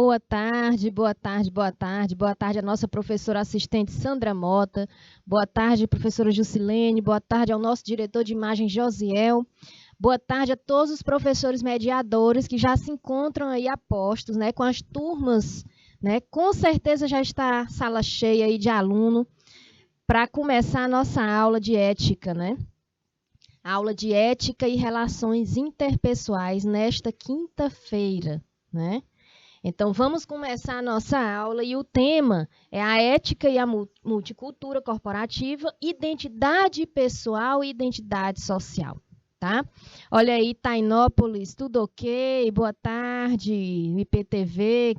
Boa tarde, boa tarde, boa tarde. Boa tarde à nossa professora assistente Sandra Mota. Boa tarde, professora Jusilene. Boa tarde ao nosso diretor de imagem Josiel. Boa tarde a todos os professores mediadores que já se encontram aí a postos, né, com as turmas, né? Com certeza já está a sala cheia aí de aluno para começar a nossa aula de ética, né? Aula de ética e relações interpessoais nesta quinta-feira, né? Então, vamos começar a nossa aula e o tema é a ética e a multicultura corporativa, identidade pessoal e identidade social, tá? Olha aí, Tainópolis, tudo ok? Boa tarde, IPTV.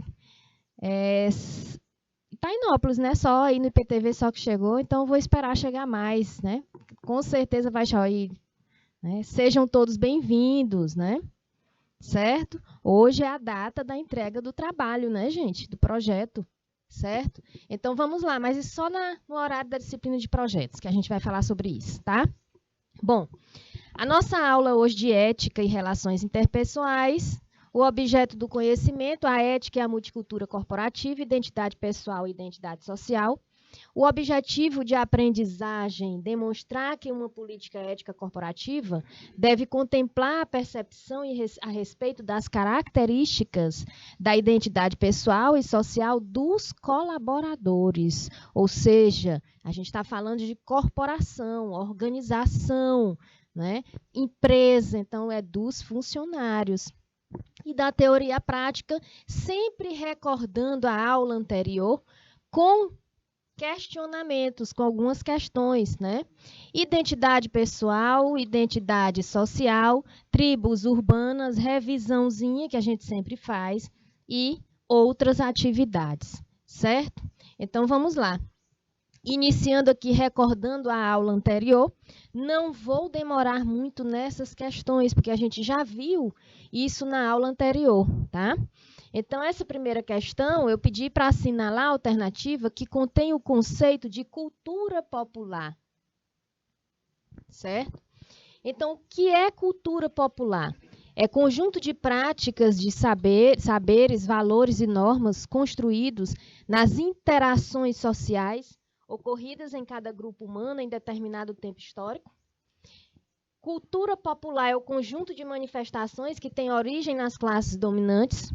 Tainópolis, né? Só aí no IPTV só que chegou, então vou esperar chegar mais, né? Com certeza vai chegar aí, né? Sejam todos bem-vindos, né? Certo? Hoje é a data da entrega do trabalho, né, gente? Do projeto, certo? Então, vamos lá, mas isso só no horário da disciplina de projetos, que a gente vai falar sobre isso, tá? Bom, a nossa aula hoje de ética e relações interpessoais, o objeto do conhecimento, a ética e a multicultura corporativa, identidade pessoal e identidade social. O objetivo de aprendizagem, demonstrar que uma política ética corporativa deve contemplar a percepção a respeito das características da identidade pessoal e social dos colaboradores. Ou seja, a gente está falando de corporação, organização, né? Empresa, então é dos funcionários. E da teoria prática, sempre recordando a aula anterior, com questionamentos, com algumas questões, né? Identidade pessoal, identidade social, tribos urbanas, revisãozinha que a gente sempre faz e outras atividades, certo? Então, vamos lá. Iniciando aqui, recordando a aula anterior, não vou demorar muito nessas questões, porque a gente já viu isso na aula anterior, tá? Então, essa primeira questão, eu pedi para assinalar a alternativa que contém o conceito de cultura popular. Certo? Então, o que é cultura popular? É conjunto de práticas de saberes, valores e normas construídos nas interações sociais ocorridas em cada grupo humano em determinado tempo histórico. Cultura popular é o conjunto de manifestações que têm origem nas classes dominantes.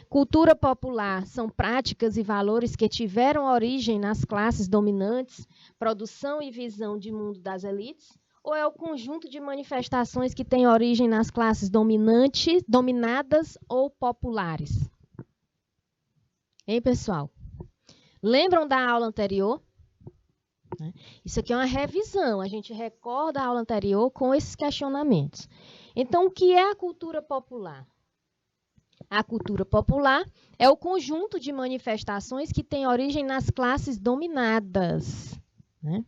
Cultura popular são práticas e valores que tiveram origem nas classes dominantes, produção e visão de mundo das elites, ou é o conjunto de manifestações que têm origem nas classes dominantes, dominadas ou populares? Hein, pessoal? Lembram da aula anterior? Isso aqui é uma revisão, a gente recorda a aula anterior com esses questionamentos. Então, o que é a cultura popular? A cultura popular é o conjunto de manifestações que tem origem nas classes dominadas, né?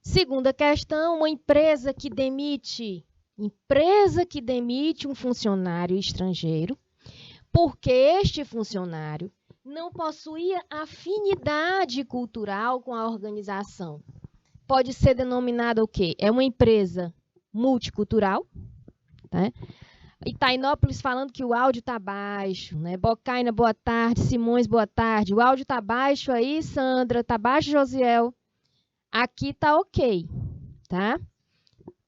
Segunda questão, uma empresa que demite um funcionário estrangeiro porque este funcionário não possuía afinidade cultural com a organização. Pode ser denominada o quê? É uma empresa multicultural, né? E Tainópolis falando que o áudio está baixo, né? Bocaina, boa tarde. Simões, boa tarde. O áudio está baixo aí, Sandra. Está baixo, Josiel. Aqui está ok, tá?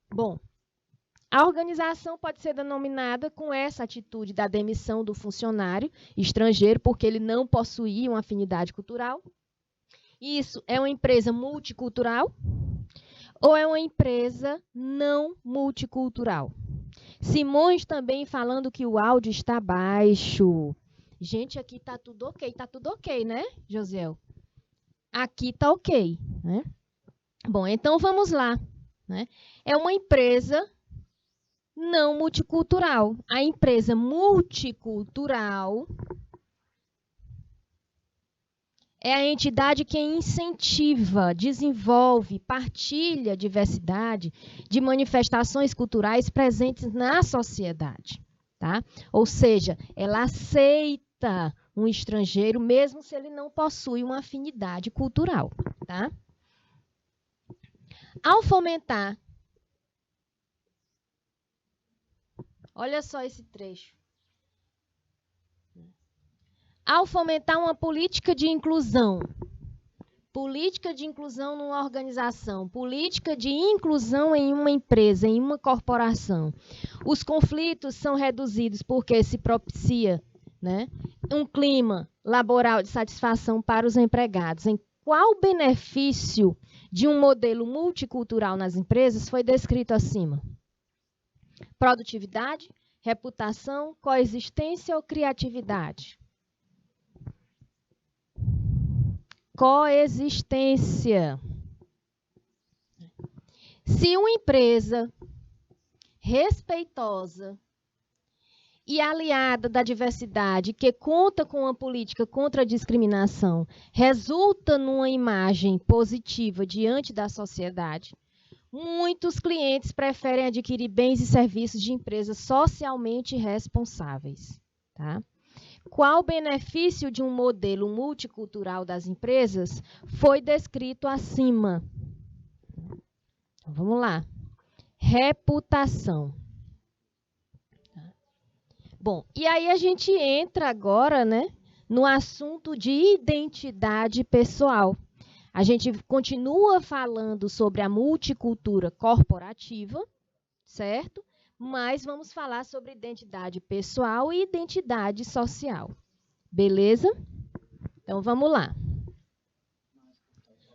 Bom, a organização pode ser denominada com essa atitude da demissão do funcionário estrangeiro porque ele não possuía uma afinidade cultural. Isso é uma empresa multicultural ou é uma empresa não multicultural? Simões também falando que o áudio está baixo. Gente, aqui está tudo ok, né, Josiel? Aqui está ok, né? Bom, então vamos lá, né? É uma empresa não multicultural. A empresa multicultural é a entidade que incentiva, desenvolve, partilha a diversidade de manifestações culturais presentes na sociedade, tá? Ou seja, ela aceita um estrangeiro mesmo se ele não possui uma afinidade cultural, tá? Ao fomentar, olha só esse trecho. Ao fomentar uma política de inclusão numa organização, política de inclusão em uma empresa, em uma corporação, os conflitos são reduzidos porque se propicia, né, um clima laboral de satisfação para os empregados. Em qual benefício de um modelo multicultural nas empresas foi descrito acima? Produtividade, reputação, coexistência ou criatividade? Coexistência. Se uma empresa respeitosa e aliada da diversidade, que conta com uma política contra a discriminação, resulta numa imagem positiva diante da sociedade, muitos clientes preferem adquirir bens e serviços de empresas socialmente responsáveis. Tá? Qual o benefício de um modelo multicultural das empresas foi descrito acima? Então, vamos lá. Reputação. Bom, e aí a gente entra agora, né, no assunto de identidade pessoal. A gente continua falando sobre a multicultura corporativa, certo? Mas vamos falar sobre identidade pessoal e identidade social. Beleza? Então, vamos lá.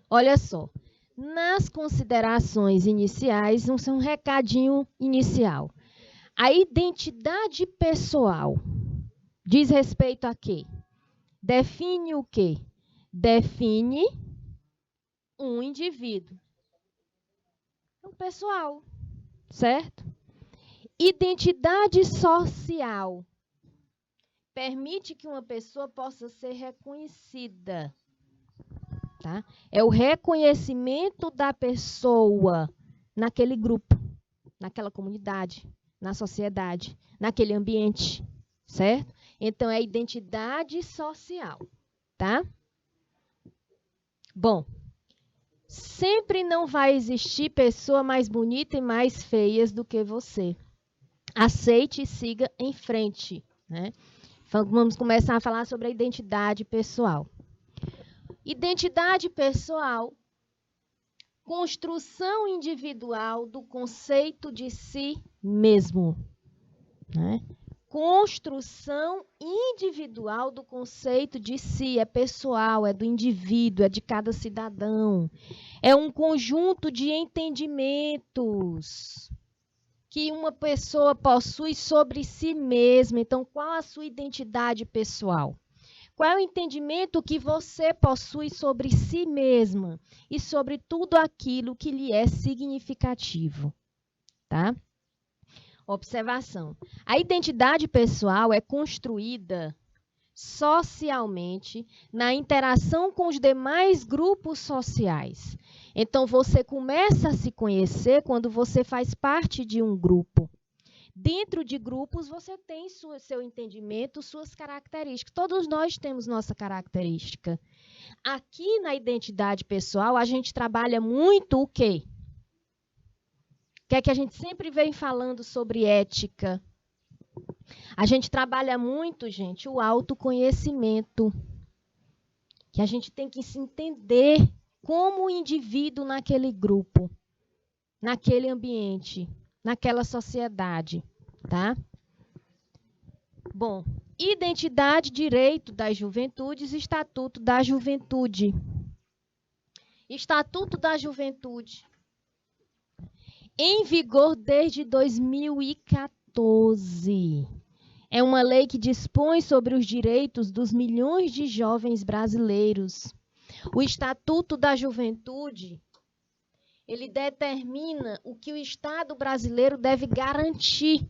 Olha só. Nas considerações iniciais, um recadinho inicial. A identidade pessoal diz respeito a quê? Define o quê? Define um indivíduo. Um pessoal, certo? Identidade social permite que uma pessoa possa ser reconhecida. Tá? É o reconhecimento da pessoa naquele grupo, naquela comunidade, na sociedade, naquele ambiente, certo? Então, é identidade social, tá? Bom, sempre não vai existir pessoa mais bonita e mais feias do que você. Aceite e siga em frente, né? Vamos começar a falar sobre a identidade pessoal. Identidade pessoal, construção individual do conceito de si mesmo. Né? Construção individual do conceito de si, é pessoal, é do indivíduo, é de cada cidadão. É um conjunto de entendimentos que uma pessoa possui sobre si mesma. Então, qual a sua identidade pessoal? Qual é o entendimento que você possui sobre si mesma e sobre tudo aquilo que lhe é significativo? Tá? Observação. A identidade pessoal é construída socialmente na interação com os demais grupos sociais. Então, você começa a se conhecer quando você faz parte de um grupo. Dentro de grupos, você tem seu entendimento, suas características. Todos nós temos nossa característica. Aqui na identidade pessoal, a gente trabalha muito o quê? O que é que a gente sempre vem falando sobre ética? A gente trabalha muito, gente, o autoconhecimento. Que a gente tem que se entender como indivíduo naquele grupo, naquele ambiente, naquela sociedade, tá? Bom, identidade, direito das juventudes, Estatuto da Juventude. Estatuto da Juventude. Em vigor desde 2014. É uma lei que dispõe sobre os direitos dos milhões de jovens brasileiros. O Estatuto da Juventude, ele determina o que o Estado brasileiro deve garantir.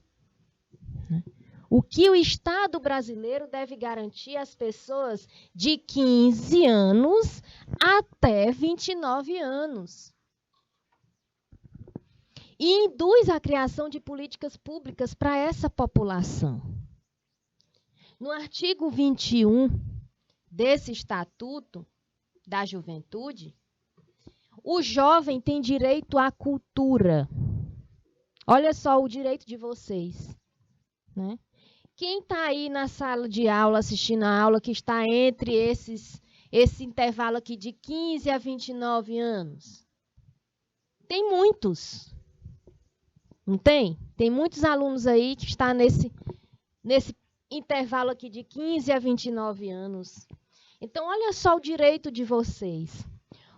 O que o Estado brasileiro deve garantir às pessoas de 15 anos até 29 anos. E induz a criação de políticas públicas para essa população. No artigo 21 desse Estatuto da Juventude, o jovem tem direito à cultura. Olha só o direito de vocês, né? Quem está aí na sala de aula, assistindo a aula, que está entre esse intervalo aqui de 15 a 29 anos? Tem muitos. Não tem? Tem muitos alunos aí que estão nesse intervalo aqui de 15 a 29 anos. Então, olha só o direito de vocês.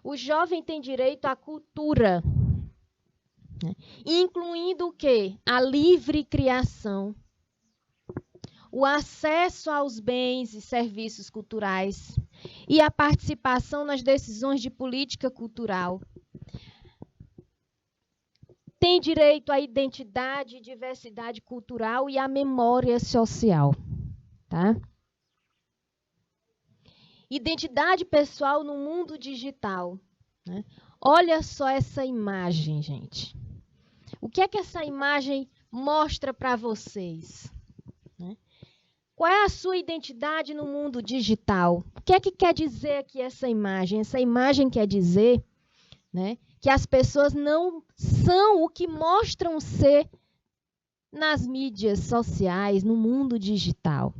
O jovem tem direito à cultura, né? Incluindo o quê? A livre criação, o acesso aos bens e serviços culturais e a participação nas decisões de política cultural. Tem direito à identidade e diversidade cultural e à memória social, tá? Identidade pessoal no mundo digital, né? Olha só essa imagem, gente. O que é que essa imagem mostra para vocês? Né? Qual é a sua identidade no mundo digital? O que é que quer dizer aqui essa imagem? Essa imagem quer dizer, né, que as pessoas não são o que mostram ser nas mídias sociais, no mundo digital.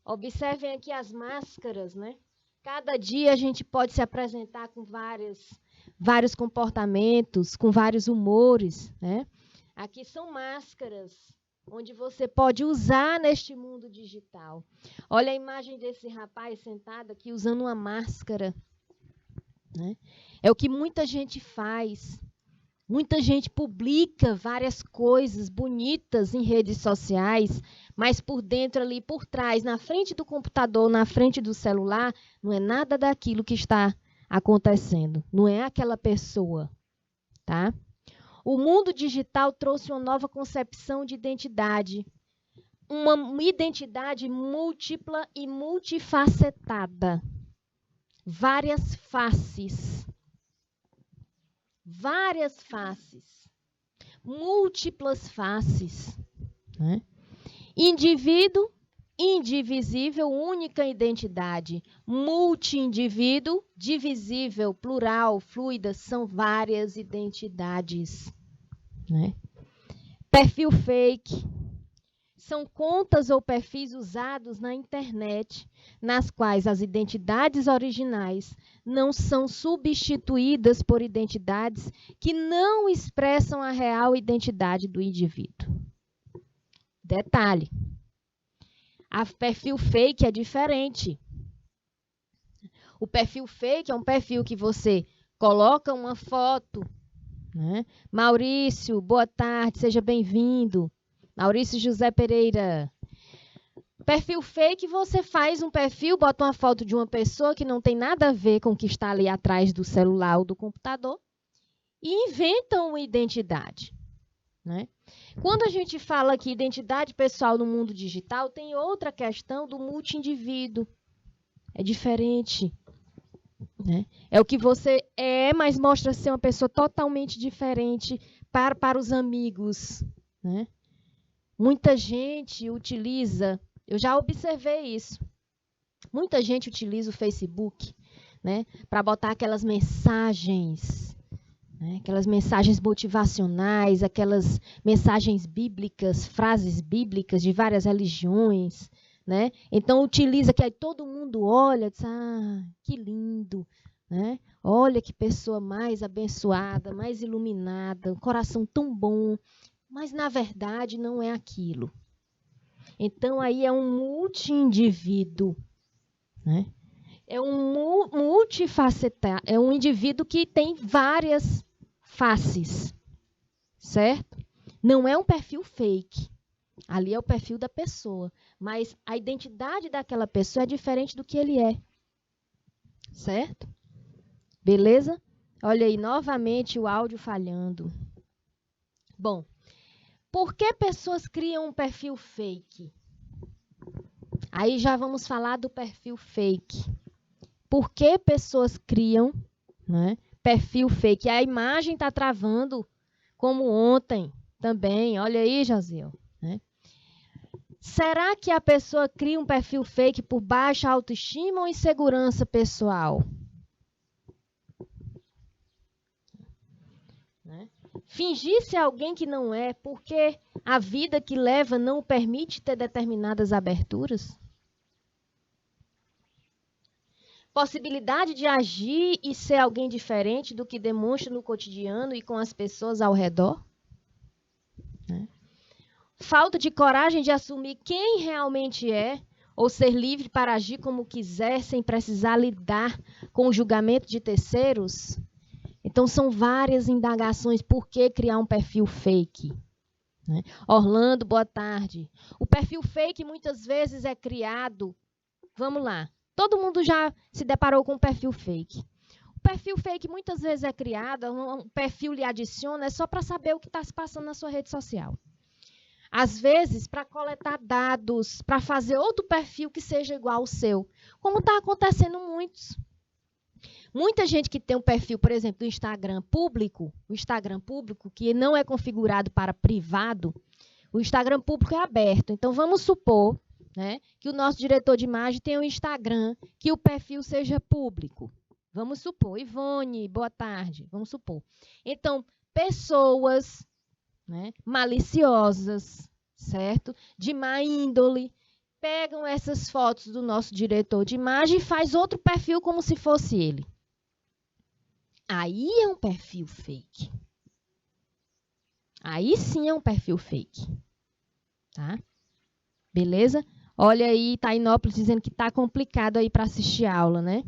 Observem aqui as máscaras, né? Cada dia a gente pode se apresentar com vários comportamentos, com vários humores, né? Aqui são máscaras, onde você pode usar neste mundo digital. Olha a imagem desse rapaz sentado aqui usando uma máscara, né? É o que muita gente faz. Muita gente publica várias coisas bonitas em redes sociais, mas por dentro ali, por trás, na frente do computador, na frente do celular, não é nada daquilo que está acontecendo. Não é aquela pessoa, tá? O mundo digital trouxe uma nova concepção de identidade. Uma identidade múltipla e multifacetada. Várias faces. Várias faces, múltiplas faces, né? Indivíduo, indivisível, única identidade. Multi-indivíduo, divisível, plural, fluida, são várias identidades, né? Perfil fake. São contas ou perfis usados na internet, nas quais as identidades originais não são substituídas por identidades que não expressam a real identidade do indivíduo. Detalhe, a perfil fake é diferente. O perfil fake é um perfil que você coloca uma foto, né? Maurício, boa tarde, seja bem-vindo. Maurício José Pereira. Perfil fake, você faz um perfil, bota uma foto de uma pessoa que não tem nada a ver com o que está ali atrás do celular ou do computador e inventa uma identidade, né? Quando a gente fala aqui identidade pessoal no mundo digital, tem outra questão do multi-indivíduo. É diferente, né? É o que você é, mas mostra ser uma pessoa totalmente diferente para os amigos, né? Muita gente utiliza, eu já observei isso, muita gente utiliza o Facebook, né, para botar aquelas mensagens, né, aquelas mensagens motivacionais, aquelas mensagens bíblicas, frases bíblicas de várias religiões, né? Então utiliza que aí todo mundo olha e diz, que lindo, né? Olha que pessoa mais abençoada, mais iluminada, um coração tão bom. Mas, na verdade, não é aquilo. Então, aí é um multi-indivíduo, né? É um multifacetado, é um indivíduo que tem várias faces, certo? Não é um perfil fake. Ali é o perfil da pessoa. Mas a identidade daquela pessoa é diferente do que ele é, certo? Beleza? Olha aí, novamente o áudio falhando. Bom, por que pessoas criam um perfil fake? Aí já vamos falar do perfil fake. Por que pessoas criam, né, perfil fake? A imagem está travando, como ontem também. Olha aí, Jaziel, né? Será que a pessoa cria um perfil fake por baixa autoestima ou insegurança pessoal? Né? Fingir ser alguém que não é, porque A vida que leva não o permite ter determinadas aberturas? Possibilidade de agir e ser alguém diferente do que demonstra no cotidiano e com as pessoas ao redor? Falta de coragem de assumir quem realmente é, ou ser livre para agir como quiser, sem precisar lidar com o julgamento de terceiros? Então, são várias indagações. Por que criar um perfil fake? Orlando, boa tarde. O perfil fake muitas vezes é criado... Vamos lá. Todo mundo já se deparou com um perfil fake. O perfil fake muitas vezes é criado, um perfil lhe adiciona, é só para saber o que está se passando na sua rede social. Às vezes, para coletar dados, para fazer outro perfil que seja igual ao seu. Como está acontecendo muitos. Muita gente que tem um perfil, por exemplo, do Instagram público, o Instagram público, que não é configurado para privado, o Instagram público é aberto. Então, vamos supor, né, que o nosso diretor de imagem tem um Instagram, que o perfil seja público. Vamos supor. Ivone, boa tarde. Vamos supor. Então, pessoas, né, maliciosas, certo? De má índole, pegam essas fotos do nosso diretor de imagem e faz outro perfil como se fosse ele. Aí é um perfil fake. Aí sim é um perfil fake. Tá? Beleza? Olha aí, Tainópolis dizendo que está complicado aí para assistir aula, né?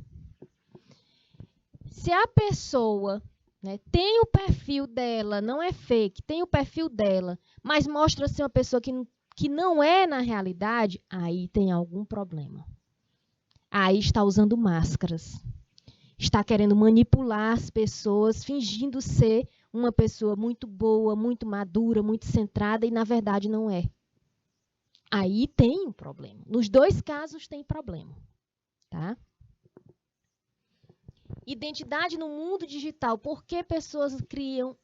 Se a pessoa, né, tem o perfil dela, não é fake, tem o perfil dela, mas mostra ser uma pessoa que não é na realidade, aí tem algum problema. Aí está usando máscaras. Está querendo manipular as pessoas, fingindo ser uma pessoa muito boa, muito madura, muito centrada, e na verdade não é. Aí tem um problema. Nos dois casos tem problema. Tá? Identidade no mundo digital. Por que pessoas criam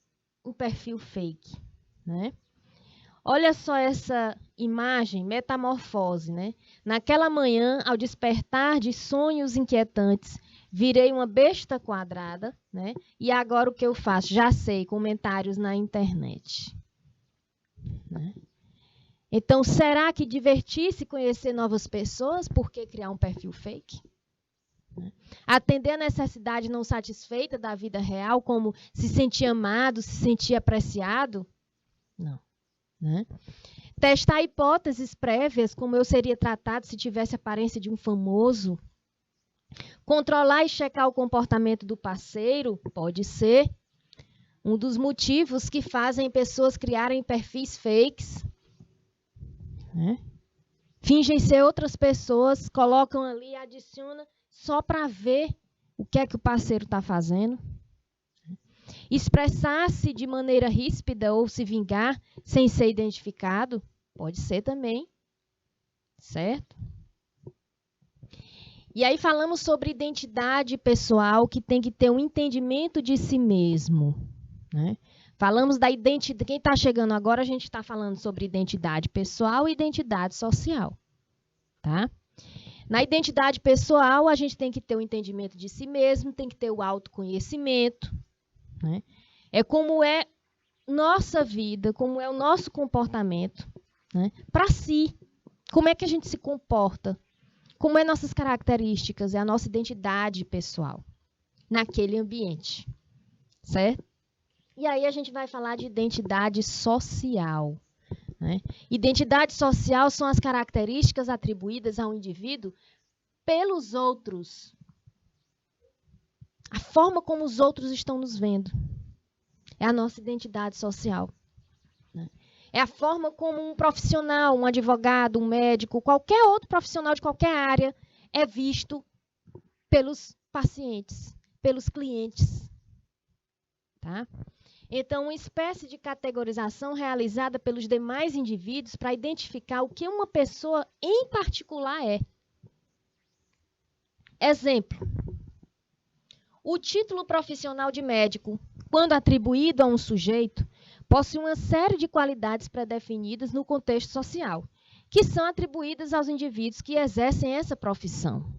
um perfil fake? Né? Olha só essa imagem, metamorfose. Né? Naquela manhã, ao despertar de sonhos inquietantes, virei uma besta quadrada, né? E agora o que eu faço? Já sei, comentários na internet. Né? Então, será que divertir-se conhecer novas pessoas? Por que criar um perfil fake? Atender a necessidade não satisfeita da vida real, como se sentir amado, se sentir apreciado? Não. Né? Testar hipóteses prévias, como eu seria tratado se tivesse a aparência de um famoso? Controlar e checar o comportamento do parceiro? Pode ser um dos motivos que fazem pessoas criarem perfis fakes. Né? Fingem ser outras pessoas, colocam ali, adicionam só para ver o que é que o parceiro está fazendo. Expressar-se de maneira ríspida ou se vingar sem ser identificado, pode ser também, certo? E aí falamos sobre identidade pessoal, que tem que ter um entendimento de si mesmo. Né? Falamos da identidade. Quem está chegando agora, a gente está falando sobre identidade pessoal e identidade social. Tá? Na identidade pessoal, a gente tem que ter o entendimento de si mesmo, tem que ter o autoconhecimento. Né? É como é nossa vida, como é o nosso comportamento, né? Para si. Como é que a gente se comporta? Como é nossas características, é a nossa identidade pessoal naquele ambiente. Certo? E aí a gente vai falar de identidade social. Né? Identidade social são as características atribuídas ao indivíduo pelos outros. A forma como os outros estão nos vendo. É a nossa identidade social. Né? É a forma como um profissional, um advogado, um médico, qualquer outro profissional de qualquer área é visto pelos pacientes, pelos clientes. Tá? Então, uma espécie de categorização realizada pelos demais indivíduos para identificar o que uma pessoa em particular é. Exemplo. O título profissional de médico, quando atribuído a um sujeito, possui uma série de qualidades pré-definidas no contexto social, que são atribuídas aos indivíduos que exercem essa profissão.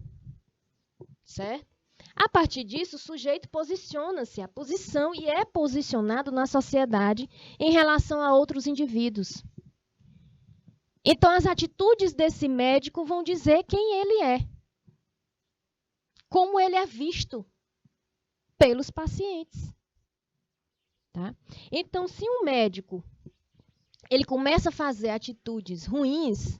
Certo? A partir disso, o sujeito posiciona-se, a posição, e é posicionado na sociedade em relação a outros indivíduos. Então, as atitudes desse médico vão dizer quem ele é, como ele é visto pelos pacientes. Tá? Então, se um médico ele começa a fazer atitudes ruins,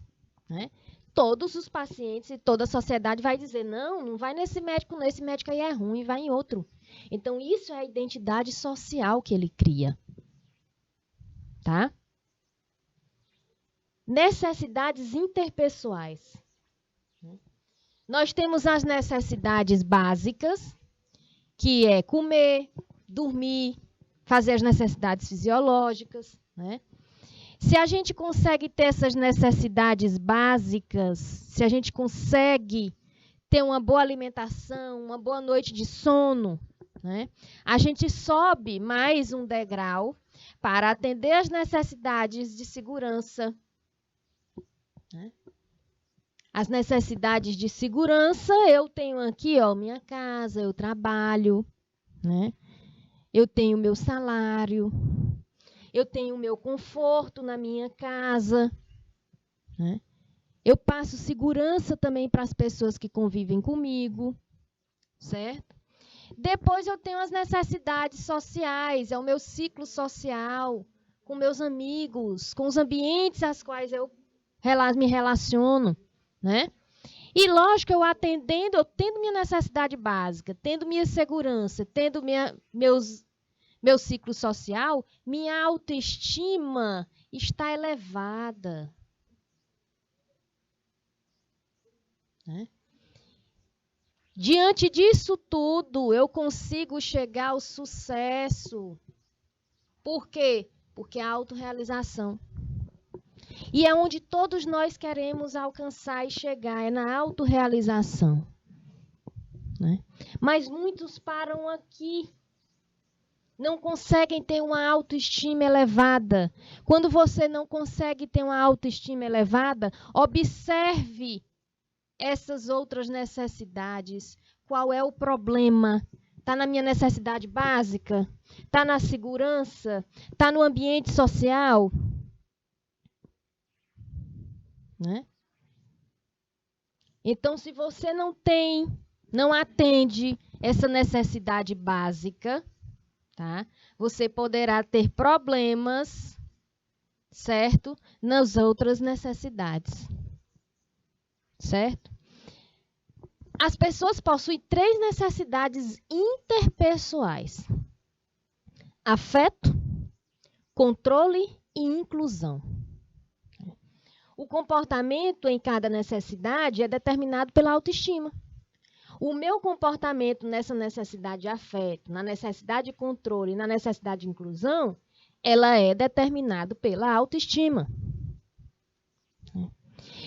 né, todos os pacientes e toda a sociedade vai dizer, não vai nesse médico aí é ruim, vai em outro. Então, isso é a identidade social que ele cria. Tá? Necessidades interpessoais. Nós temos as necessidades básicas, que é comer, dormir, fazer as necessidades fisiológicas, né? Se a gente consegue ter essas necessidades básicas, se a gente consegue ter uma boa alimentação, uma boa noite de sono, né? A gente sobe mais um degrau para atender as necessidades de segurança, né? As necessidades de segurança, eu tenho aqui, ó, minha casa, eu trabalho, né? Eu tenho meu salário, eu tenho o meu conforto na minha casa, né? Eu passo segurança também para as pessoas que convivem comigo, certo? Depois eu tenho as necessidades sociais, é o meu ciclo social, com meus amigos, com os ambientes aos quais eu me relaciono, né? E lógico, eu tendo minha necessidade básica, tendo minha segurança, tendo meu ciclo social, minha autoestima está elevada. Né? Diante disso tudo, eu consigo chegar ao sucesso. Por quê? Porque a autorrealização. E é onde todos nós queremos alcançar e chegar, é na autorrealização. Né? Mas muitos param aqui. Não conseguem ter uma autoestima elevada. Quando você não consegue ter uma autoestima elevada, observe essas outras necessidades. Qual é o problema? Está na minha necessidade básica? Está na segurança? Está no ambiente social? Né? Então, se você não atende essa necessidade básica, tá? Você poderá ter problemas, certo? Nas outras necessidades. Certo? As pessoas possuem 3 necessidades interpessoais: afeto, controle e inclusão. O comportamento em cada necessidade é determinado pela autoestima. O meu comportamento nessa necessidade de afeto, na necessidade de controle e na necessidade de inclusão, ela é determinado pela autoestima.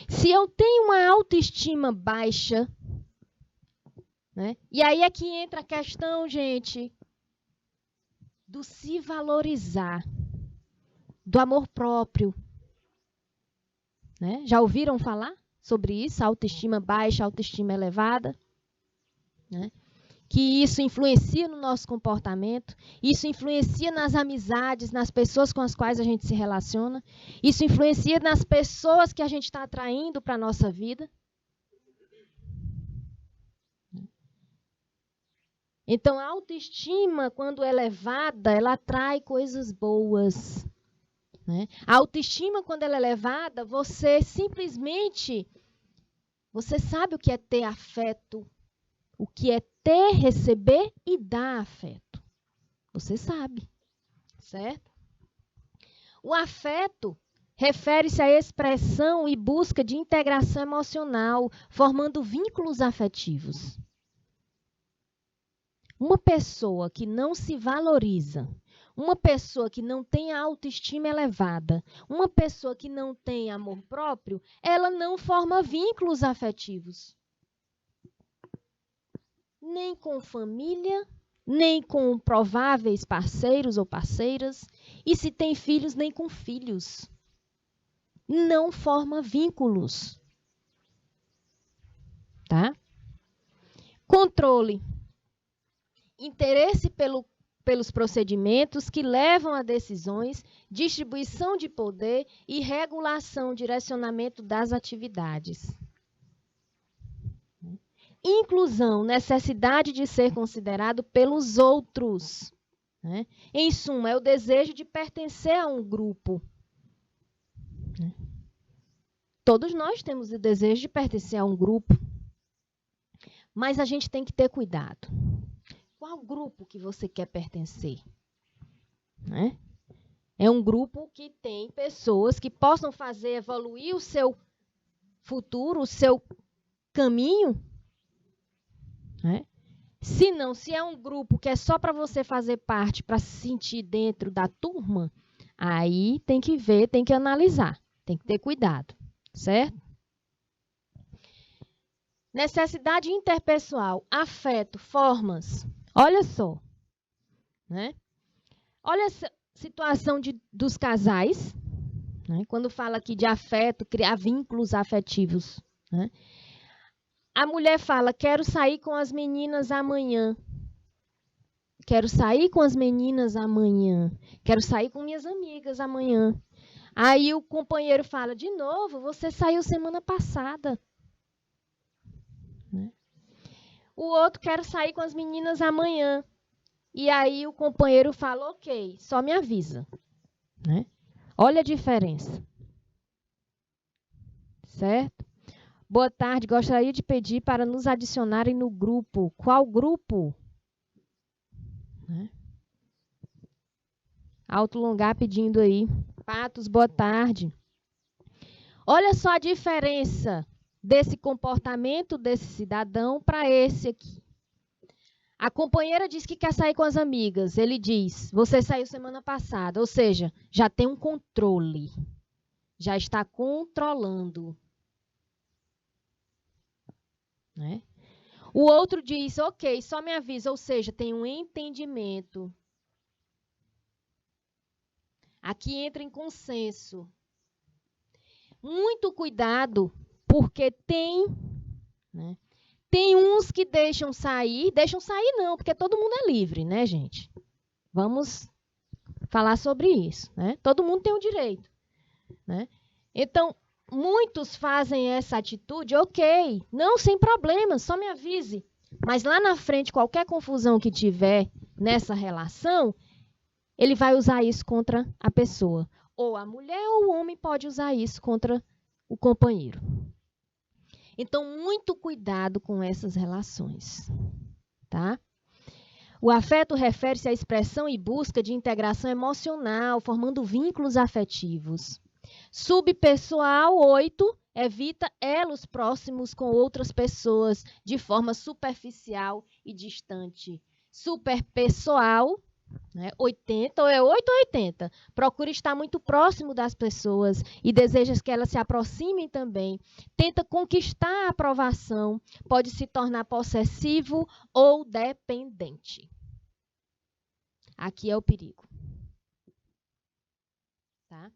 Se eu tenho uma autoestima baixa, né? E aí é que entra a questão, gente, do se valorizar, do amor próprio. Né? Já ouviram falar sobre isso? Autoestima baixa, autoestima elevada? Né? Que isso influencia no nosso comportamento, isso influencia nas amizades, nas pessoas com as quais a gente se relaciona, isso influencia nas pessoas que a gente está atraindo para a nossa vida. Então, a autoestima, quando elevada, ela atrai coisas boas. Né? A autoestima, quando ela é elevada, você sabe o que é ter afeto, o que é ter, receber e dar afeto. Você sabe, certo? O afeto refere-se à expressão e busca de integração emocional, formando vínculos afetivos. Uma pessoa que não se valoriza, uma pessoa que não tem a autoestima elevada, uma pessoa que não tem amor próprio, ela não forma vínculos afetivos. Nem com família, nem com prováveis parceiros ou parceiras, e se tem filhos, nem com filhos. Não forma vínculos. Tá? Controle. Interesse pelos procedimentos que levam a decisões, distribuição de poder e regulação, direcionamento das atividades. Inclusão, necessidade de ser considerado pelos outros. Né? Em suma, é o desejo de pertencer a um grupo. Né? Todos nós temos o desejo de pertencer a um grupo, mas a gente tem que ter cuidado. Qual grupo que você quer pertencer? Né? É um grupo que tem pessoas que possam fazer evoluir o seu futuro, o seu caminho? Né? Se não, se é um grupo que é só para você fazer parte, para se sentir dentro da turma, aí tem que ver, tem que analisar, tem que ter cuidado, certo? Necessidade interpessoal, afeto, formas. Olha só, né? Olha essa situação dos casais, né? Quando fala aqui de afeto, criar vínculos afetivos, né? A mulher fala, quero sair com as meninas amanhã. Quero sair com as meninas amanhã. Quero sair com minhas amigas amanhã. Aí o companheiro fala, de novo, você saiu semana passada. Né? O outro, quero sair com as meninas amanhã. E aí o companheiro fala, ok, só me avisa. Né? Olha a diferença. Certo? Boa tarde, gostaria de pedir para nos adicionarem no grupo. Qual grupo? Né? Alto Longar pedindo aí. Patos, boa tarde. Olha só a diferença desse comportamento desse cidadão para esse aqui. A companheira diz que quer sair com as amigas. Ele diz, você saiu semana passada. Ou seja, já tem um controle. Já está controlando. Né? O outro diz, ok, só me avisa, ou seja, tem um entendimento. Aqui entra em consenso. Muito cuidado, porque tem uns que deixam sair não, porque todo mundo é livre, né, gente? Vamos falar sobre isso, né? Todo mundo tem o direito, né? Então, muitos fazem essa atitude, ok, não, sem problema, só me avise. Mas lá na frente, qualquer confusão que tiver nessa relação, ele vai usar isso contra a pessoa. Ou a mulher ou o homem pode usar isso contra o companheiro. Então, muito cuidado com essas relações. Tá? O afeto refere-se à expressão e busca de integração emocional, formando vínculos afetivos. Subpessoal, 8, evita elos próximos com outras pessoas de forma superficial e distante. Superpessoal, 80, ou é 8 ou 80. Procura estar muito próximo das pessoas e deseja que elas se aproximem também. Tenta conquistar a aprovação, pode se tornar possessivo ou dependente. Aqui é o perigo. Tá?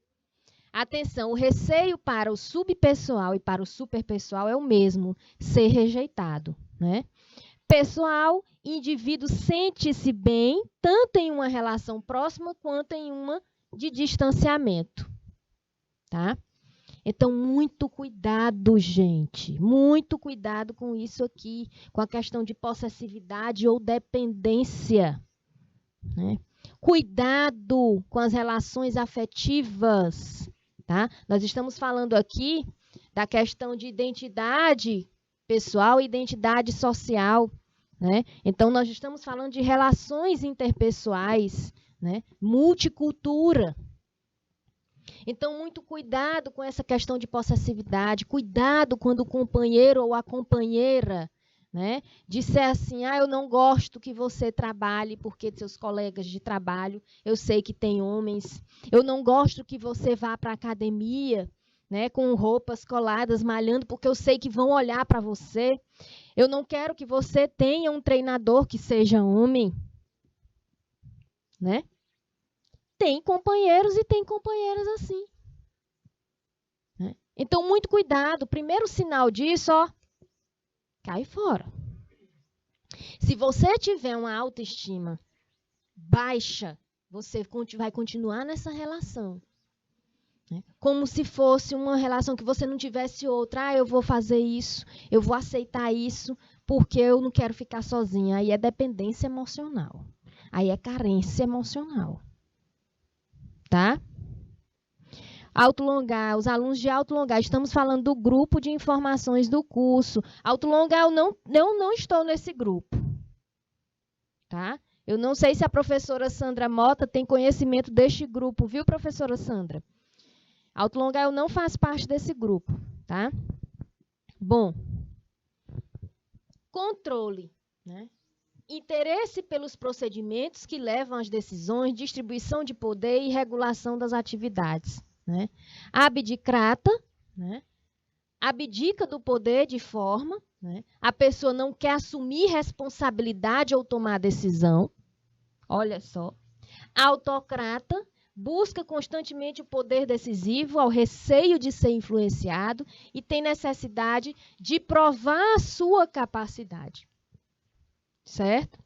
Atenção, o receio para o subpessoal e para o superpessoal é o mesmo, ser rejeitado, né? Pessoal, indivíduo sente-se bem tanto em uma relação próxima quanto em uma de distanciamento, tá? Então, muito cuidado, gente, muito cuidado com isso aqui, com a questão de possessividade ou dependência, né? Cuidado com as relações afetivas, tá? Nós estamos falando aqui da questão de identidade pessoal e identidade social, né? Então, nós estamos falando de relações interpessoais, né? Multicultura. Então, muito cuidado com essa questão de possessividade, cuidado quando o companheiro ou a companheira, né, disser assim, eu não gosto que você trabalhe porque seus colegas de trabalho, eu sei que tem homens, eu não gosto que você vá para a academia, né, com roupas coladas, malhando, porque eu sei que vão olhar para você. Eu não quero que você tenha um treinador que seja homem. Né? Tem companheiros e tem companheiras assim. Né? Então, muito cuidado. O primeiro sinal disso, cai fora. Se você tiver uma autoestima baixa, você vai continuar nessa relação. Como se fosse uma relação que você não tivesse outra. Ah, eu vou fazer isso, eu vou aceitar isso, porque eu não quero ficar sozinha. Aí é dependência emocional. Aí é carência emocional. Tá? Autolongar, os alunos de autolongar, estamos falando do grupo de informações do curso. Autolongar, eu não estou nesse grupo. Tá? Eu não sei se a professora Sandra Mota tem conhecimento deste grupo, viu, professora Sandra? Autolongar, eu não faço parte desse grupo, tá? Bom, controle, né? Interesse pelos procedimentos que levam às decisões, distribuição de poder e regulação das atividades, né? Abdicrata, né? Abdica do poder de forma, né? A pessoa não quer assumir responsabilidade ou tomar decisão. Olha só. Autocrata, busca constantemente o poder decisivo, ao receio de ser influenciado e tem necessidade de provar a sua capacidade. Certo?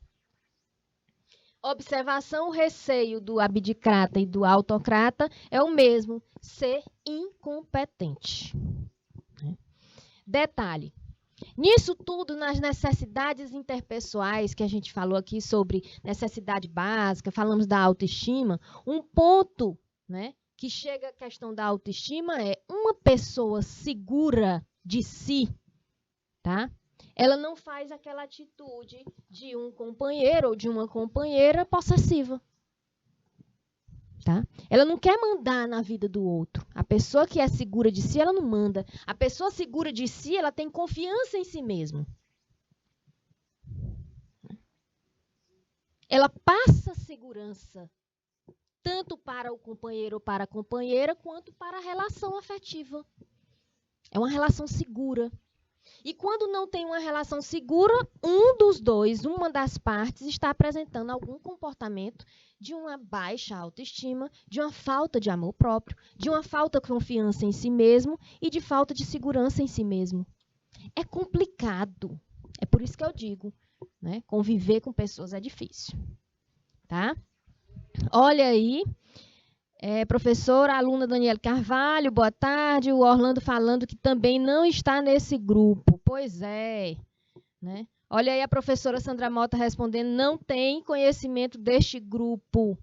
Observação, o receio do abdicrata e do autocrata é o mesmo, ser incompetente. Detalhe, nisso tudo, nas necessidades interpessoais, que a gente falou aqui sobre necessidade básica, falamos da autoestima, um ponto, né, que chega à questão da autoestima é uma pessoa segura de si, tá? Ela não faz aquela atitude de um companheiro ou de uma companheira possessiva. Tá? Ela não quer mandar na vida do outro. A pessoa que é segura de si, ela não manda. A pessoa segura de si, ela tem confiança em si mesma. Ela passa segurança tanto para o companheiro ou para a companheira, quanto para a relação afetiva. É uma relação segura. E quando não tem uma relação segura, um dos dois, uma das partes, está apresentando algum comportamento de uma baixa autoestima, de uma falta de amor próprio, de uma falta de confiança em si mesmo e de falta de segurança em si mesmo. É complicado. É por isso que eu digo, né? Conviver com pessoas é difícil. Tá? Olha aí. Professora, aluna Daniela Carvalho, boa tarde. O Orlando falando que também não está nesse grupo. Pois é. Né? Olha aí a professora Sandra Mota respondendo, não tem conhecimento deste grupo.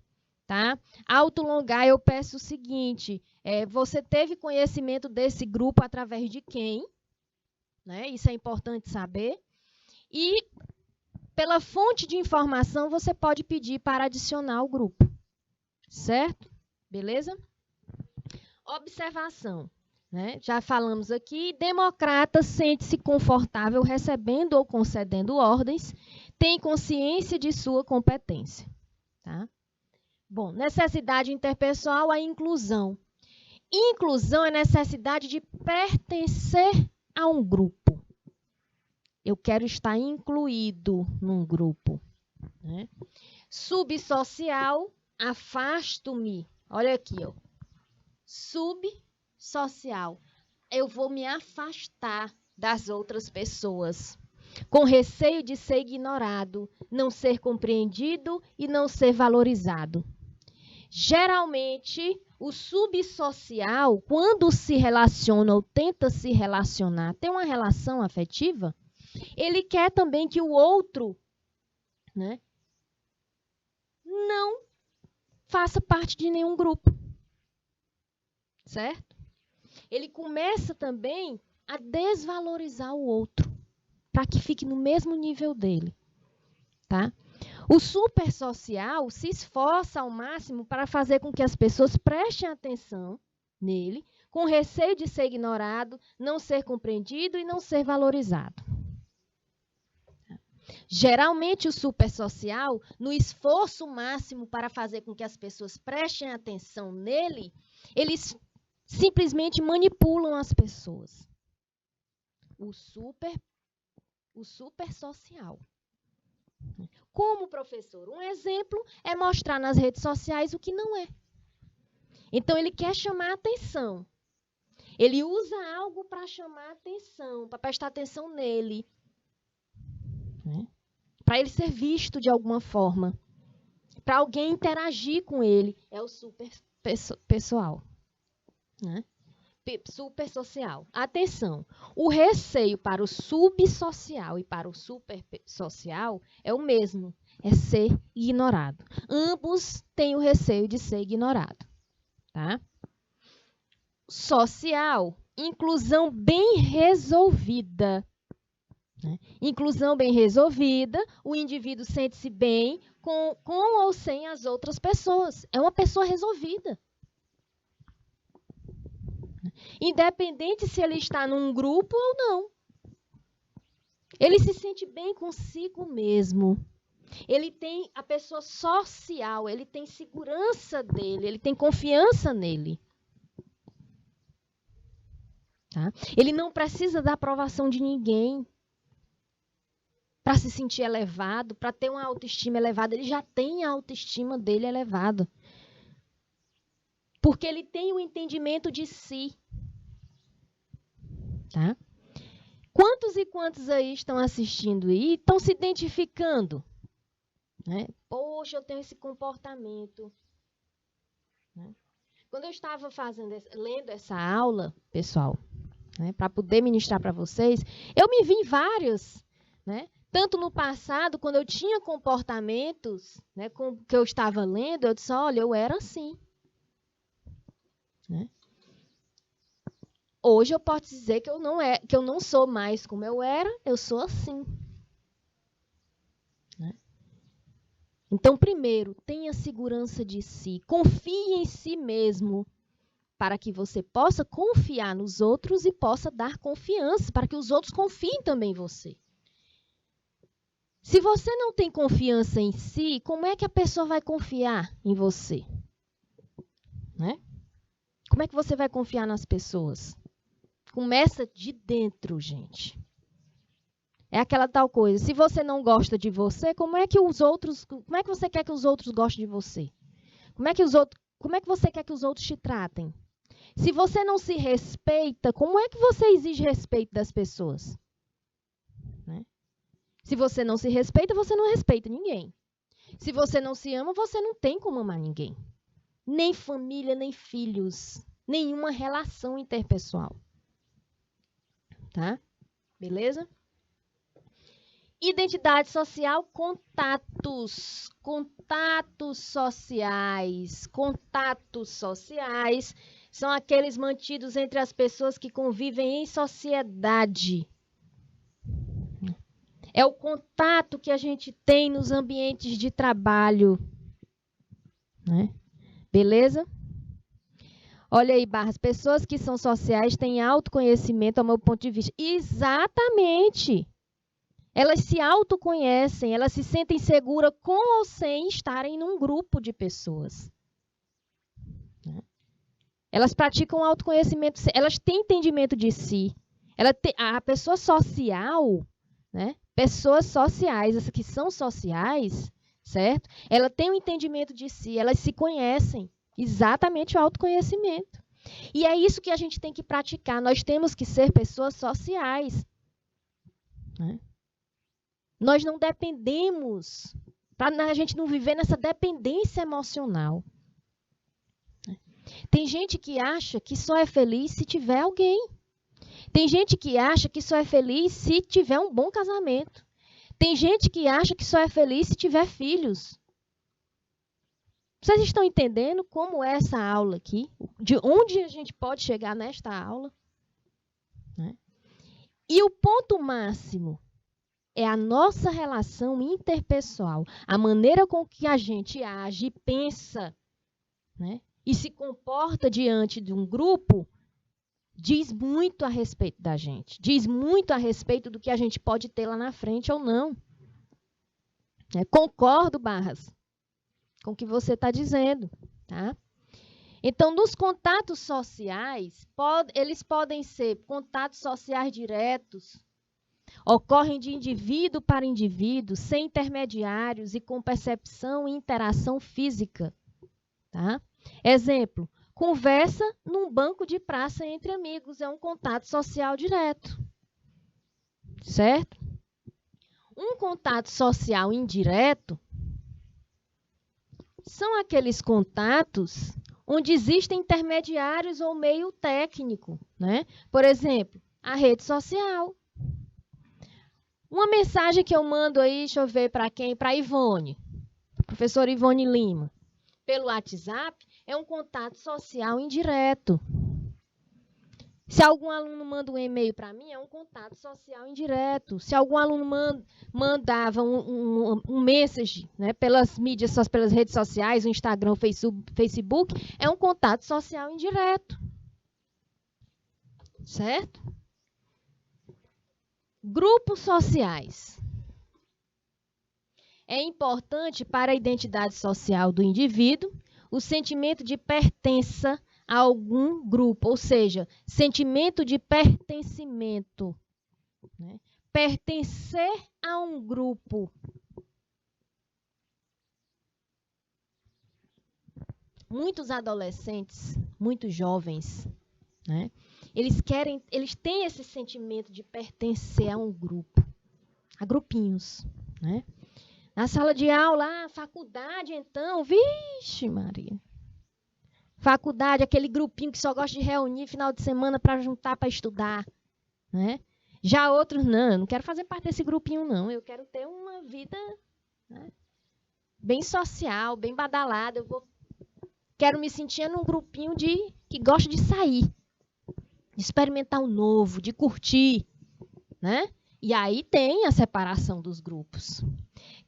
Tá? Autolongar, eu peço o seguinte, você teve conhecimento desse grupo através de quem? Né? Isso é importante saber. E pela fonte de informação, você pode pedir para adicionar o grupo. Certo? Beleza? Observação. Né? Já falamos aqui, democrata sente-se confortável recebendo ou concedendo ordens, tem consciência de sua competência. Tá? Bom, necessidade interpessoal, a inclusão. Inclusão é necessidade de pertencer a um grupo. Eu quero estar incluído num grupo. Né? Subsocial, afasto-me. Olha aqui, ó. Subsocial. Eu vou me afastar das outras pessoas, com receio de ser ignorado, não ser compreendido e não ser valorizado. Geralmente, o subsocial, quando se relaciona ou tenta se relacionar, tem uma relação afetiva, ele quer também que o outro, né, não faça parte de nenhum grupo. Certo? Ele começa também a desvalorizar o outro, para que fique no mesmo nível dele. Tá? O supersocial se esforça ao máximo para fazer com que as pessoas prestem atenção nele, com receio de ser ignorado, não ser compreendido e não ser valorizado. Geralmente, o supersocial, no esforço máximo para fazer com que as pessoas prestem atenção nele, eles simplesmente manipulam as pessoas. O supersocial. Como professor, um exemplo é mostrar nas redes sociais o que não é. Então, ele quer chamar a atenção. Ele usa algo para chamar a atenção, para prestar atenção nele. Né? Para ele ser visto de alguma forma. para alguém interagir com ele, é o superpessoal, né? Supersocial. Atenção, o receio para o subsocial e para o supersocial é o mesmo, é ser ignorado. Ambos têm o receio de ser ignorado, tá? Social, inclusão bem resolvida. Né? Inclusão bem resolvida, o indivíduo sente-se bem com ou sem as outras pessoas. É uma pessoa resolvida. Independente se ele está num grupo ou não. Ele se sente bem consigo mesmo. Ele tem a pessoa social, ele tem segurança dele, ele tem confiança nele. Tá? Ele não precisa da aprovação de ninguém para se sentir elevado, para ter uma autoestima elevada. Ele já tem a autoestima dele elevada. Porque ele tem o entendimento de si. Tá? Quantos e quantos aí estão assistindo e estão se identificando? Né? Poxa, eu tenho esse comportamento. Né? Quando eu estava lendo essa aula, pessoal, né, para poder ministrar para vocês, eu me vi em vários, né? Tanto no passado, quando eu tinha comportamentos, né, que eu estava lendo, eu disse, olha, eu era assim. Né? Hoje eu posso dizer que eu não sou mais como eu era, eu sou assim. Né? Então, primeiro, tenha segurança de si, confie em si mesmo, para que você possa confiar nos outros e possa dar confiança, para que os outros confiem também em você. Se você não tem confiança em si, como é que a pessoa vai confiar em você? Né? Como é que você vai confiar nas pessoas? Começa de dentro, gente. É aquela tal coisa. Se você não gosta de você, como é que você quer que os outros gostem de você? Como é que você quer que os outros te tratem? Se você não se respeita, como é que você exige respeito das pessoas? Né? Se você não se respeita, você não respeita ninguém. Se você não se ama, você não tem como amar ninguém. Nem família, nem filhos. Nenhuma relação interpessoal. Tá? Beleza? Identidade social, contatos. Contatos sociais. Contatos sociais são aqueles mantidos entre as pessoas que convivem em sociedade. É o contato que a gente tem nos ambientes de trabalho. Né? Beleza? Olha aí, Barras, pessoas que são sociais têm autoconhecimento, ao meu ponto de vista. Exatamente! Elas se autoconhecem, elas se sentem seguras com ou sem estarem num grupo de pessoas. Elas praticam autoconhecimento, elas têm entendimento de si. A pessoa social, né? Pessoas sociais, as que são sociais, certo? Ela tem um entendimento de si, elas se conhecem. Exatamente o autoconhecimento. E é isso que a gente tem que praticar. Nós temos que ser pessoas sociais. Né? Nós não dependemos, para a gente não viver nessa dependência emocional. Tem gente que acha que só é feliz se tiver alguém. Tem gente que acha que só é feliz se tiver um bom casamento. Tem gente que acha que só é feliz se tiver filhos. Vocês estão entendendo como é essa aula aqui? De onde a gente pode chegar nesta aula? Né? E o ponto máximo é a nossa relação interpessoal. A maneira com que a gente age, pensa, né? E se comporta diante de um grupo, diz muito a respeito da gente. Diz muito a respeito do que a gente pode ter lá na frente ou não. Concordo, Barras, com o que você está dizendo. Tá? Então, nos contatos sociais, eles podem ser contatos sociais diretos, ocorrem de indivíduo para indivíduo, sem intermediários e com percepção e interação física. Tá? Exemplo, conversa num banco de praça entre amigos, é um contato social direto. Certo? Um contato social indireto são aqueles contatos onde existem intermediários ou meio técnico, né? Por exemplo, a rede social. Uma mensagem que eu mando aí, deixa eu ver para quem? Para a Ivone, professora Ivone Lima, pelo WhatsApp, é um contato social indireto. Se algum aluno manda um e-mail para mim, é um contato social indireto. Se algum aluno mandava um message, né, pelas mídias, pelas redes sociais, o Instagram, o Facebook, é um contato social indireto. Certo? Grupos sociais. É importante para a identidade social do indivíduo o sentimento de pertença a algum grupo, ou seja, sentimento de pertencimento. Né? Pertencer a um grupo. Muitos adolescentes, muitos jovens, né? Eles têm esse sentimento de pertencer a um grupo, a grupinhos, né? Na sala de aula, faculdade, então, vixe, Maria. Faculdade, aquele grupinho que só gosta de reunir final de semana para juntar para estudar, né? Já outros, não, eu não quero fazer parte desse grupinho, não. Eu quero ter uma vida, né, bem social, bem badalada. Quero me sentir num grupinho que gosta de sair, de experimentar o novo, de curtir, né? E aí tem a separação dos grupos.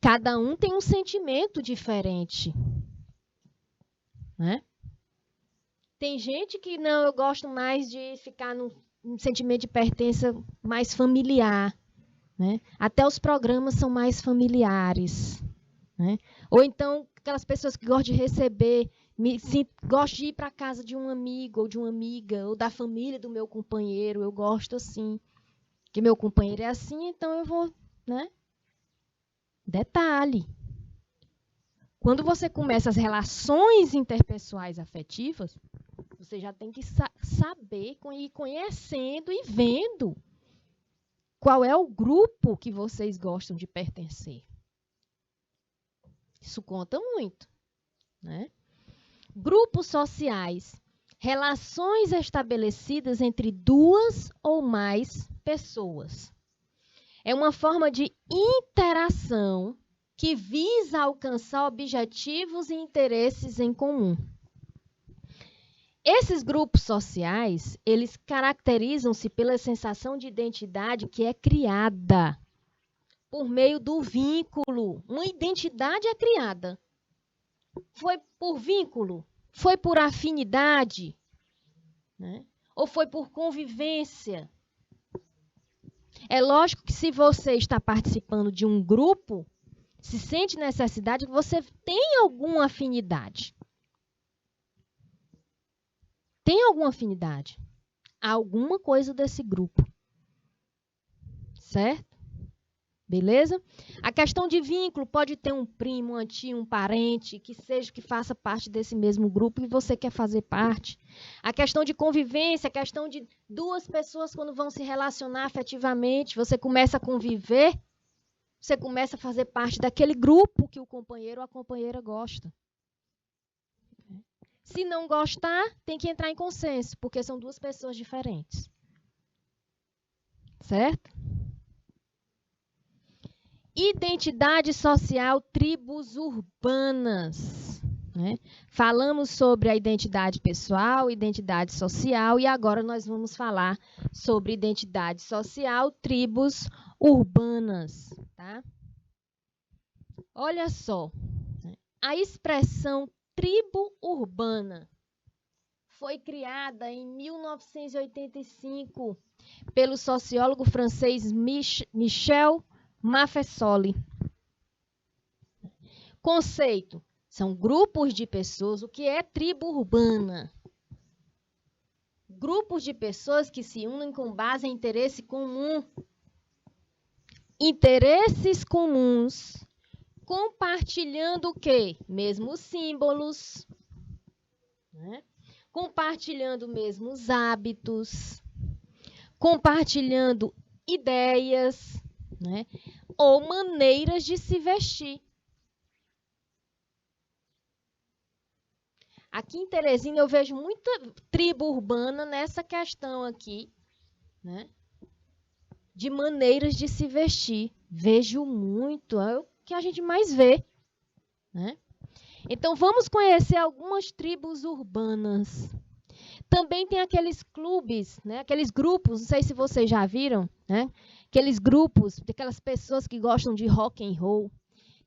Cada um tem um sentimento diferente, né? Tem gente que não, eu gosto mais de ficar num sentimento de pertença mais familiar, né? Até os programas são mais familiares, né? Ou então aquelas pessoas que gostam de receber, gosto de ir para a casa de um amigo ou de uma amiga ou da família do meu companheiro, eu gosto assim, que meu companheiro é assim, então eu vou, né? Detalhe. Quando você começa as relações interpessoais afetivas, você já tem que saber, ir conhecendo e vendo qual é o grupo que vocês gostam de pertencer. Isso conta muito, né? Grupos sociais, relações estabelecidas entre duas ou mais pessoas. É uma forma de interação que visa alcançar objetivos e interesses em comum. Esses grupos sociais, eles caracterizam-se pela sensação de identidade que é criada por meio do vínculo. Uma identidade é criada. Foi por vínculo? Foi por afinidade? Né? Ou foi por convivência? É lógico que se você está participando de um grupo, se sente necessidade, você tem alguma afinidade. Tem alguma afinidade? Alguma coisa desse grupo. Certo? Beleza? A questão de vínculo pode ter um primo, uma tia, um parente, que faça parte desse mesmo grupo e você quer fazer parte. A questão de convivência, a questão de duas pessoas quando vão se relacionar afetivamente, você começa a conviver, você começa a fazer parte daquele grupo que o companheiro ou a companheira gosta. Se não gostar, tem que entrar em consenso, porque são duas pessoas diferentes. Certo? Identidade social, tribos urbanas. Né? Falamos sobre a identidade pessoal, identidade social, e agora nós vamos falar sobre identidade social, tribos urbanas. Tá? Olha só, a expressão tribo urbana foi criada em 1985 pelo sociólogo francês Michel Maffesoli. Conceito: são grupos de pessoas. O que é tribo urbana? Grupos de pessoas que se unem com base em interesse comum. Interesses comuns, compartilhando o quê? Mesmos símbolos, né? Compartilhando mesmos hábitos, compartilhando ideias, né? Ou maneiras de se vestir. Aqui em Teresina eu vejo muita tribo urbana nessa questão aqui, né? De maneiras de se vestir. Vejo muito, é o que a gente mais vê, né? Então vamos conhecer algumas tribos urbanas. Também tem aqueles clubes, né? Aqueles grupos, não sei se vocês já viram, né? Aqueles grupos, aquelas pessoas que gostam de rock and roll,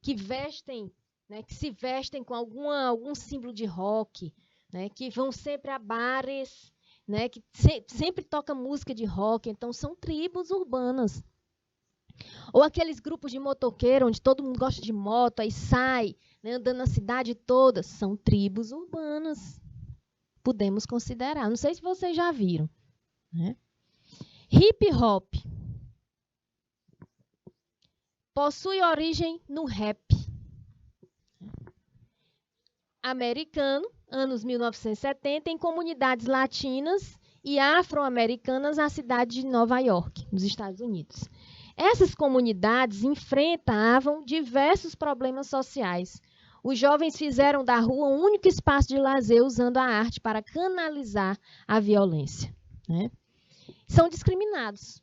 que vestem, né? Que se vestem com algum símbolo de rock, né? Que vão sempre a bares, né? Que sempre toca música de rock. Então são tribos urbanas. Ou aqueles grupos de motoqueiro, onde todo mundo gosta de moto, aí sai, né? Andando na cidade toda. São tribos urbanas. Podemos considerar. Não sei se vocês já viram, né? Hip hop possui origem no rap americano, anos 1970, em comunidades latinas e afro-americanas na cidade de Nova York, nos Estados Unidos. Essas comunidades enfrentavam diversos problemas sociais. Os jovens fizeram da rua um único espaço de lazer, usando a arte para canalizar a violência, né? São discriminados,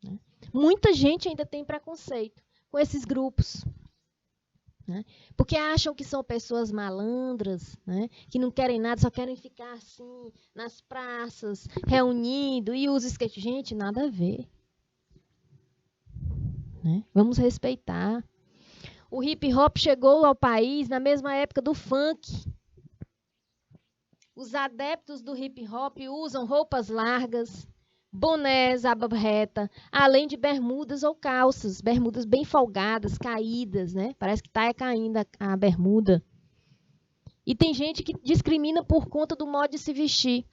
né? Muita gente ainda tem preconceito com esses grupos, né? Porque acham que são pessoas malandras, né? Que não querem nada, só querem ficar assim, nas praças, reunindo e usam skate. Gente, nada a ver, né? Vamos respeitar. O hip hop chegou ao país na mesma época do funk. Os adeptos do hip hop usam roupas largas, bonés, aba reta, além de bermudas ou calças, bermudas bem folgadas, caídas, né? Parece que está caindo a bermuda. E tem gente que discrimina por conta do modo de se vestir,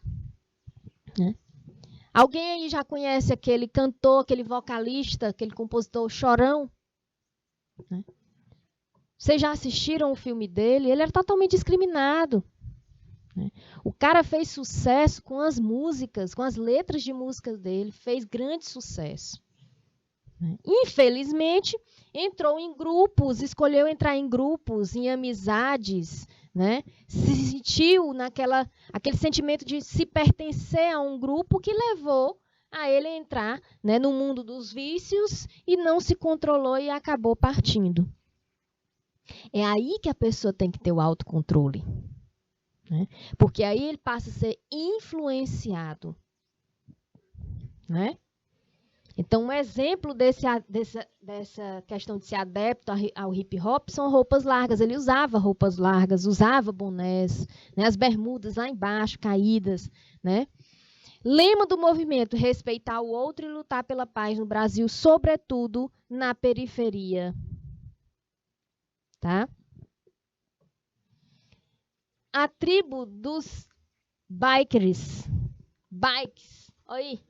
né? Alguém aí já conhece aquele cantor, aquele vocalista, aquele compositor Chorão, né? Vocês já assistiram o filme dele? Ele era totalmente discriminado, né? O cara fez sucesso com as músicas, com as letras de músicas dele, fez grande sucesso, né? Infelizmente, entrou em grupos, escolheu entrar em grupos, em amizades, né? Se sentiu aquele sentimento de se pertencer a um grupo que levou a ele entrar, né, no mundo dos vícios e não se controlou e acabou partindo. É aí que a pessoa tem que ter o autocontrole, né? Porque aí ele passa a ser influenciado, né? Então, um exemplo dessa questão de ser adepto ao hip hop são roupas largas. Ele usava roupas largas, usava bonés, né? As bermudas lá embaixo, caídas, né? Lema do movimento: respeitar o outro e lutar pela paz no Brasil, sobretudo na periferia. Tá? A tribo dos bikes. Olha aí.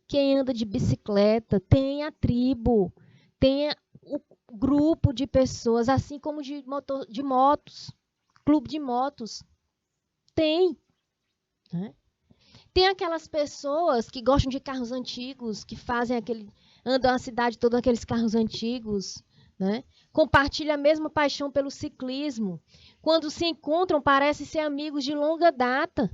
Quem anda de bicicleta tem a tribo, tem o grupo de pessoas, assim como de motos, clube de motos. Tem, né? Tem aquelas pessoas que gostam de carros antigos, que andam a cidade toda aqueles carros antigos, né? Compartilham a mesma paixão pelo ciclismo. Quando se encontram, parecem ser amigos de longa data.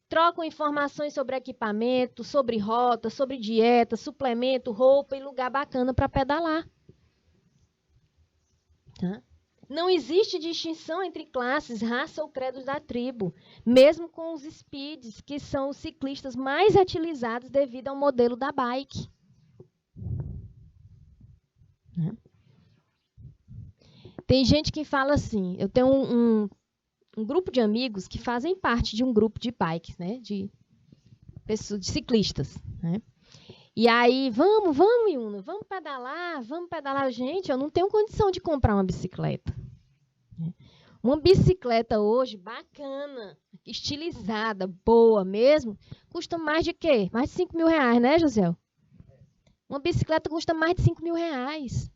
Trocam informações sobre equipamento, sobre rota, sobre dieta, suplemento, roupa e lugar bacana para pedalar. Tá? Não existe distinção entre classes, raça ou credos da tribo, mesmo com os speeds, que são os ciclistas mais utilizados devido ao modelo da bike. Tem gente que fala assim, eu tenho um grupo de amigos que fazem parte de um grupo de bikes, né? De ciclistas, né? E aí, vamos, Yuna, vamos pedalar. Gente, eu não tenho condição de comprar uma bicicleta. Uma bicicleta hoje, bacana, estilizada, boa mesmo, custa mais de quê? Mais de 5 mil reais, né, José? Uma bicicleta custa mais de 5 mil reais.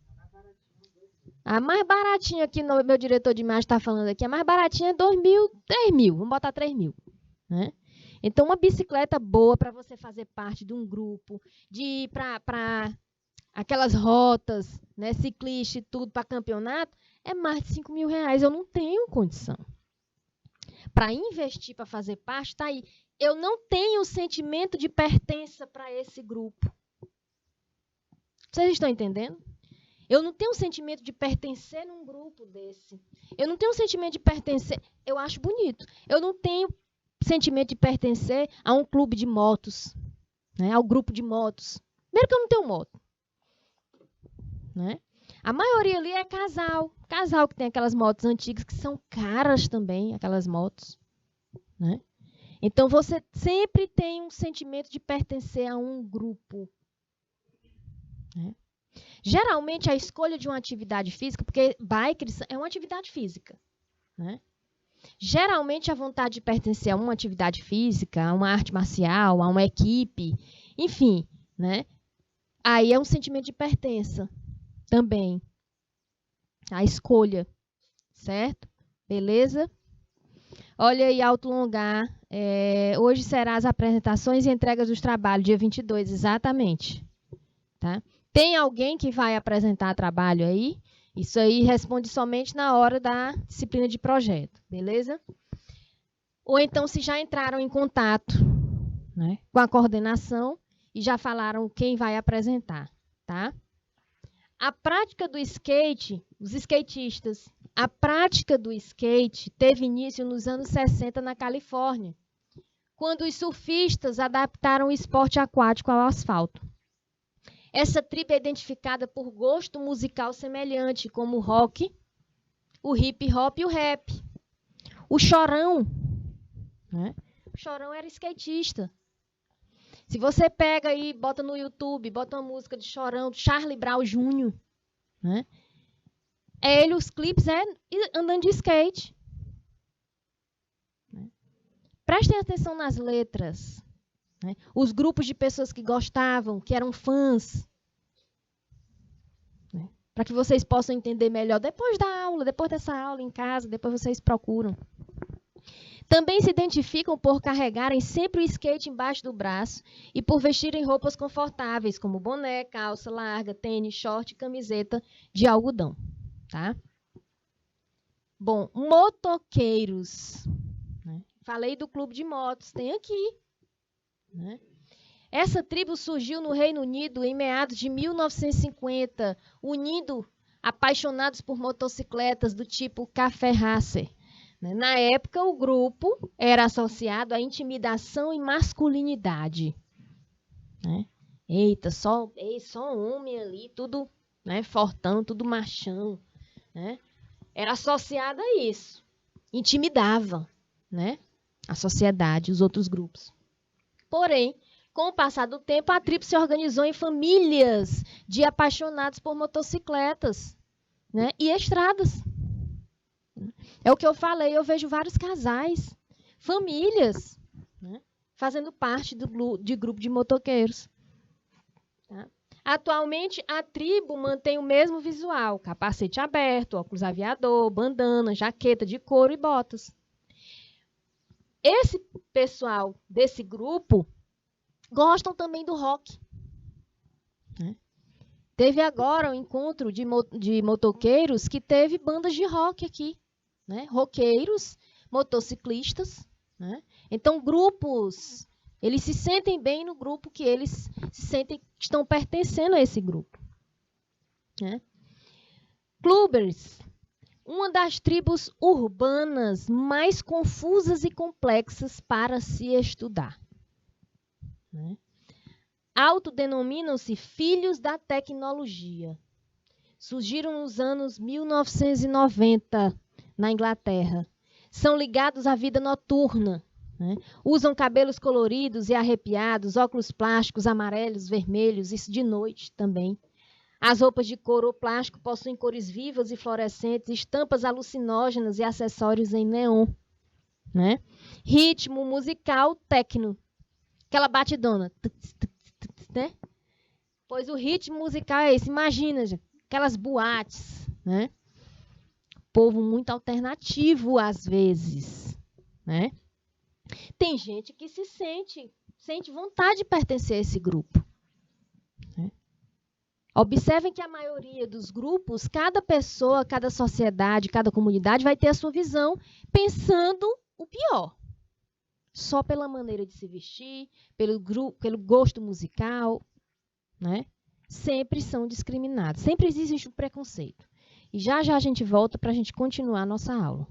A mais baratinha aqui, meu diretor de imagem está falando aqui, a mais baratinha é 2 mil, 3 mil. Vamos botar 3 mil, né? Então, uma bicicleta boa para você fazer parte de um grupo, de ir para aquelas rotas, né, ciclista e tudo, para campeonato, é mais de 5 mil reais. Eu não tenho condição. para investir, para fazer parte, está aí. Eu não tenho o sentimento de pertença para esse grupo. Vocês estão entendendo? Eu não tenho o sentimento de pertencer num grupo desse. Eu não tenho o sentimento de pertencer. Eu acho bonito. Eu não tenho sentimento de pertencer a um clube de motos, né? Ao grupo de motos. Primeiro que eu não tenho moto, né? A maioria ali é casal. Casal que tem aquelas motos antigas que são caras também, aquelas motos, né? Então você sempre tem um sentimento de pertencer a um grupo, né? Geralmente, a escolha de uma atividade física, porque bike é uma atividade física, né? Geralmente, a vontade de pertencer a uma atividade física, a uma arte marcial, a uma equipe, enfim, né? Aí é um sentimento de pertença também. A escolha, certo? Beleza? Olha aí, autolongar. Hoje serão as apresentações e entregas dos trabalhos, dia 22, exatamente. Tá? Tem alguém que vai apresentar trabalho aí? Isso aí responde somente na hora da disciplina de projeto, beleza? Ou então, se já entraram em contato, né, com a coordenação e já falaram quem vai apresentar, tá? A prática do skate, os skatistas, a prática do skate teve início nos anos 60 na Califórnia, quando os surfistas adaptaram o esporte aquático ao asfalto. Essa tribo é identificada por gosto musical semelhante, como o rock, o hip hop e o rap. O Chorão, né? O Chorão era skatista. Se você pega aí, bota no YouTube, bota uma música de Chorão, do Charlie Brown Jr., né? Os clipes andando de skate. Né? Prestem atenção nas letras. Né? Os grupos de pessoas que gostavam, que eram fãs. Né? Para que vocês possam entender melhor depois da aula, depois dessa aula em casa, depois vocês procuram. Também se identificam por carregarem sempre o skate embaixo do braço e por vestirem roupas confortáveis, como boné, calça larga, tênis, short e camiseta de algodão. Tá? Bom, motoqueiros. Né? Falei do clube de motos, tem aqui. Né? Essa tribo surgiu no Reino Unido em meados de 1950, unindo apaixonados por motocicletas do tipo Café Racer. Na época, o grupo era associado à intimidação e masculinidade. Né? Eita, só homem ali, tudo, né, fortão, tudo machão. Né? Era associado a isso. Intimidava, né, a sociedade, os outros grupos. Porém, com o passar do tempo, a tribo se organizou em famílias de apaixonados por motocicletas, né, e estradas. É o que eu falei, eu vejo vários casais, famílias, né, fazendo parte de grupo de motoqueiros. Tá? Atualmente, a tribo mantém o mesmo visual, capacete aberto, óculos aviador, bandana, jaqueta de couro e botas. Esse pessoal desse grupo gostam também do rock. Né? Teve agora um encontro de motoqueiros que teve bandas de rock aqui. Né? Roqueiros, motociclistas. Né? Então, grupos, eles se sentem bem no grupo que eles se sentem que estão pertencendo a esse grupo. Né? Clubbers, uma das tribos urbanas mais confusas e complexas para se estudar. Né? Autodenominam-se filhos da tecnologia. Surgiram nos anos 1990 na Inglaterra. São ligados à vida noturna. Né? Usam cabelos coloridos e arrepiados, óculos plásticos amarelos, vermelhos, isso de noite também. As roupas de couro ou plástico possuem cores vivas e fluorescentes, estampas alucinógenas e acessórios em neon. Né? Ritmo musical techno. Aquela batidona. Né? Pois o ritmo musical é esse. Imagina, gente, aquelas boates. Né? Povo muito alternativo, às vezes. Né? Tem gente que se sente vontade de pertencer a esse grupo. Né? Observem que a maioria dos grupos, cada pessoa, cada sociedade, cada comunidade vai ter a sua visão pensando o pior. Só pela maneira de se vestir, pelo gosto musical, né? Sempre são discriminados. Sempre existe um preconceito. E já já a gente volta para a gente continuar a nossa aula.